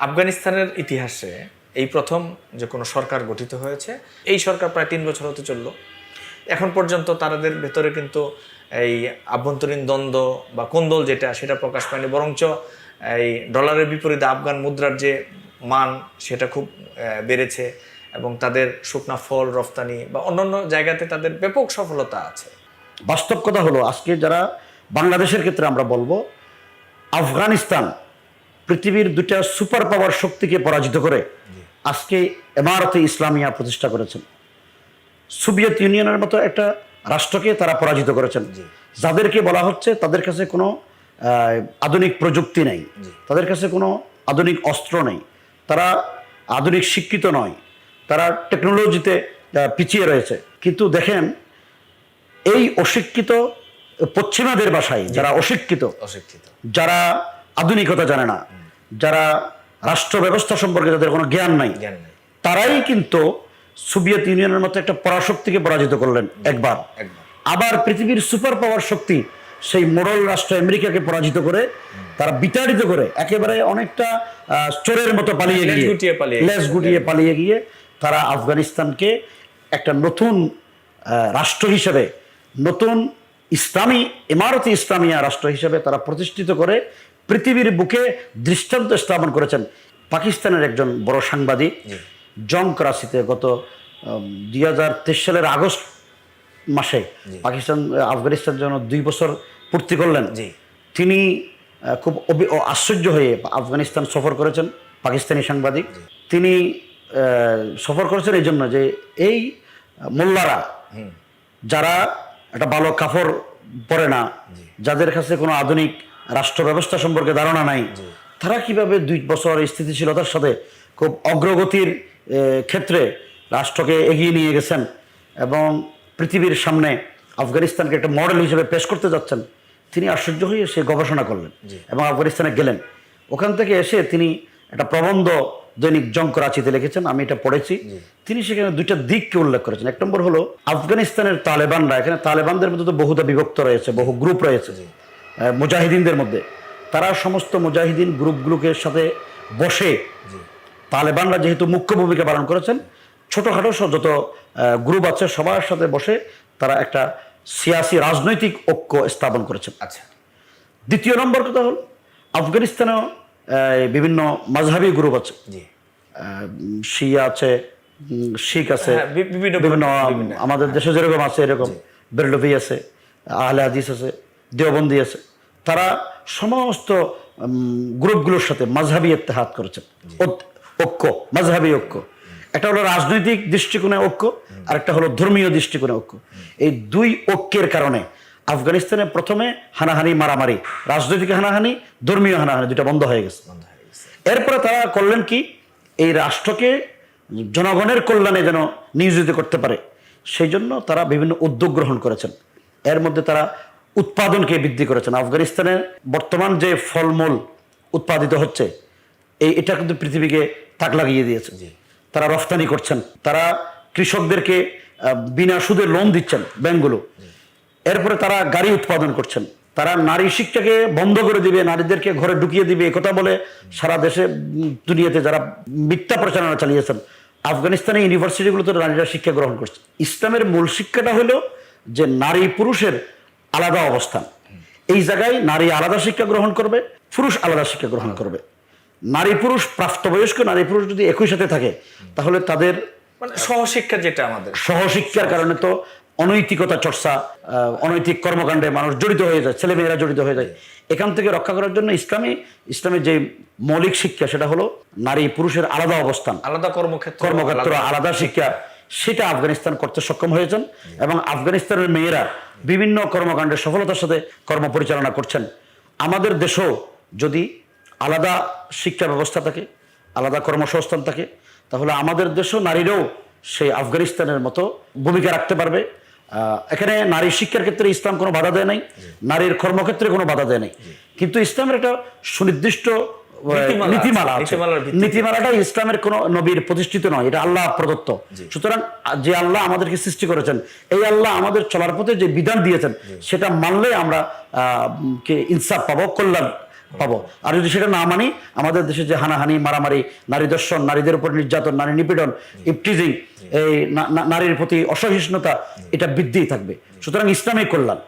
আফগানিস্তানের ইতিহাসে এই প্রথম যে কোনো সরকার গঠিত হয়েছে। এই সরকার প্রায় 3 বছর হতে চললো। এখন পর্যন্ত তাদের ভেতরে কিন্তু এই আভ্যন্তরীণ দ্বন্দ্ব বা কোন্দল সেটা প্রকাশ পায়নি, বরঞ্চ এই ডলারের বিপরীতে আফগান মুদ্রার যে মান সেটা খুব বেড়েছে এবং তাদের শুকনা ফল রফতানি বা অন্যান্য জায়গাতে তাদের ব্যাপক সফলতা আছে। বাস্তব কথা হলো, আজকে যারা বাংলাদেশের ক্ষেত্রে আমরা বলবো, আফগানিস্তান পৃথিবীর দুটা সুপার পাওয়ার শক্তিকে পরাজিত করে আজকে ইমারতে ইসলামিয়া প্রতিষ্ঠা করেছেন। সোভিয়েত ইউনিয়নের মতো একটা রাষ্ট্রকে তারা পরাজিত করেছেন, যাদেরকে বলা হচ্ছে তাদের কাছে কোনো আধুনিক প্রযুক্তি নেই, তাদের কাছে কোনো আধুনিক অস্ত্র নেই, তারা আধুনিক শিক্ষিত নয়, তারা টেকনোলজিতে পিছিয়ে রয়েছে। কিন্তু দেখেন, এই অশিক্ষিত পশ্চিমাদের বাসায় যারা অশিক্ষিত, যারা আধুনিকতা জানে না, যারা রাষ্ট্র ব্যবস্থা সম্পর্কে যাদের কোনো জ্ঞান নাই, তারাই কিন্তু সোভিয়েত ইউনিয়নের মতো একটা পরাশক্তিকে পরাজিত করলেন একবার। আবার পৃথিবীর সুপার পাওয়ার শক্তি সেই মোড়ল রাষ্ট্র আমেরিকাকে পরাজিত করে, তারা বিতাড়িত করে একেবারে অনেকটা চোরের মতো লেজ গুটিয়ে পালিয়ে গিয়ে তারা আফগানিস্তানকে একটা নতুন রাষ্ট্র হিসেবে, নতুন ইসলামী ইমারতে ইসলামিয়া রাষ্ট্র হিসেবে তারা প্রতিষ্ঠিত করে পৃথিবীর বুকে দৃষ্টান্ত স্থাপন করেছেন। পাকিস্তানের একজন বড় সাংবাদিক জন করাচিতে গত 2023 সালের আগস্ট মাসে পাকিস্তান আফগানিস্তানের জন্য 2 বছর পূর্তি করলেন। তিনি খুব আশ্চর্য হয়ে আফগানিস্তান সফর করেছেন। পাকিস্তানি সাংবাদিক, তিনি সফর করেছেন এই জন্য যে এই মোল্লারা, যারা একটা ভালো কাপড় পরে না, যাদের কাছে কোনো আধুনিক রাষ্ট্র ব্যবস্থা সম্পর্কে ধারণা নাই, তারা কিভাবে 2 বছর স্থিতিশীলতার সাথে খুব অগ্রগতির ক্ষেত্রে রাষ্ট্রকে এগিয়ে নিয়ে গেছেন এবং পৃথিবীর সামনে আফগানিস্তানকে একটা মডেল হিসেবে পেশ করতে যাচ্ছেন। তিনি আশ্চর্য হয়ে সে গবেষণা করলেন এবং আফগানিস্তানে গেলেন। ওখান থেকে এসে তিনি একটা প্রবন্ধ দৈনিক জন করাচিতে লিখেছেন, আমি এটা পড়েছি। তিনি সেখানে 2টা দিককে উল্লেখ করেছেন। 1 নম্বর হলো আফগানিস্তানের তালেবানরা, এখানে তালেবানদের মধ্যে তো বহুধা বিভক্ত রয়েছে, বহু গ্রুপ রয়েছে মুজাহিদিনদের মধ্যে। তারা সমস্ত মুজাহিদিন গ্রুপগুলোকে সাথে বসে, তালেবানরা যেহেতু মুখ্য ভূমিকা পালন করেছেন, ছোটোখাটো যত গ্রুপ আছে সবার সাথে বসে তারা একটা সিয়াসি রাজনৈতিক ঐক্য স্থাপন করেছেন। আচ্ছা, 2 নম্বর কথা হল আফগানিস্তানেও বিভিন্ন মাযহাবী গ্রুপ আছে, শিয়া আছে, শিখ আছে, বিভিন্ন আমাদের দেশে যেরকম আছে এরকম বেরলভি আছে, আহলে হাদিস আছে, দেওবন্দি আছে। তারা সমস্ত গ্রুপগুলোর সাথে মাযহাবী ইত্তেহাদ করেছেন, ঐক্য, মাযহাবী ঐক্য। একটা হলো রাজনৈতিক দৃষ্টিকোণে ঐক্য, আর একটা হলো ধর্মীয় দৃষ্টিকোণে ঐক্য। এই 2 ঐক্যের কারণে আফগানিস্তানে প্রথমে হানাহানি, মারামারি, রাজনৈতিক হানাহানি, ধর্মীয় হানাহানি 2টা বন্ধ হয়ে গেছে। এরপরে তারা করলেন কি, এই রাষ্ট্রকে জনগণের কল্যাণে যেন নিয়োজিত করতে পারে, সেই জন্য তারা বিভিন্ন উদ্যোগ গ্রহণ করেছেন। এর মধ্যে তারা উৎপাদনকে বৃদ্ধি করেছেন। আফগানিস্তানের বর্তমান যে ফলমূল উৎপাদিত হচ্ছে, এটা কিন্তু পৃথিবীকে তাক লাগিয়ে দিয়েছে। তারা রফতানি করছেন, তারা কৃষকদেরকে বিনা সুদে লোন দিচ্ছেন ব্যাংকগুলো। এরপরে তারা গাড়ি উৎপাদন করছেন, তারা নারী শিক্ষাকে বন্ধ করে দিবে, নারীদেরকে ঘরে ঢুকিয়ে দিবে, একথা বলে সারা দেশে দুনিয়াতে যারা মিথ্যা প্রচারণা চালিয়েছেন, আফগানিস্তানের ইউনিভার্সিটিগুলোতে নারীরা শিক্ষা গ্রহণ করছে। ইসলামের মূল শিক্ষাটা হলো যে নারী পুরুষের আলাদা অবস্থান। এই জায়গায় নারী আলাদা শিক্ষা গ্রহণ করবে, পুরুষ আলাদা শিক্ষা গ্রহণ করবে। নারী পুরুষ, প্রাপ্তবয়স্ক নারী পুরুষ যদি একই সাথে থাকে, তাহলে তাদের মানে সহশিক্ষা, যেটা আমাদের সহশিক্ষার কারণে তো অনৈতিকতা চর্চা, অনৈতিক কর্মকাণ্ডে মানুষ জড়িত হয়ে যায়, ছেলেমেয়েরা জড়িত হয়ে যায়। এখান থেকে রক্ষা করার জন্য ইসলামের যে মৌলিক শিক্ষা, সেটা হলো নারী পুরুষের আলাদা অবস্থান, আলাদা কর্মক্ষেত্র, আলাদা শিক্ষা, সেটা আফগানিস্তান করতে সক্ষম হয়েছেন। এবং আফগানিস্তানের মেয়েরা বিভিন্ন কর্মকাণ্ডে সফলতার সাথে কর্ম পরিচালনা করছেন। আমাদের দেশেও যদি আলাদা শিক্ষা ব্যবস্থা থাকে, আলাদা কর্মসংস্থান থাকে, তাহলে আমাদের দেশেও নারীরাও সেই আফগানিস্তানের মতো ভূমিকা রাখতে পারবে। এখানে নারী শিক্ষার ক্ষেত্রে ইসলাম কোনো বাধা দেয় নাই, নারীর কর্মক্ষেত্রে কোনো বাধা দেয় নাই, কিন্তু ইসলামের একটা সুনির্দিষ্ট নীতিমালাটা ইসলামের কোন নবীর প্রতিষ্ঠিত নয়, এটা আল্লাহ প্রদত্ত। সুতরাং যে আল্লাহ আমাদেরকে সৃষ্টি করেছেন, এই আল্লাহ আমাদের চলার পথে যে বিধান দিয়েছেন, সেটা মানলে আমরা ইনসাফ পাবো, কল্যাণ পাবো। আর যদি সেটা না মানি, আমাদের দেশে যে হানাহানি, মারামারি, নারী দর্শন, নারীদের উপর নির্যাতন, নারী নিপীড়ন, ইপটিজিং, এই নারীর প্রতি অসহিষ্ণুতা, এটা বৃদ্ধিই থাকবে। সুতরাং ইসলামিক কল্যাণ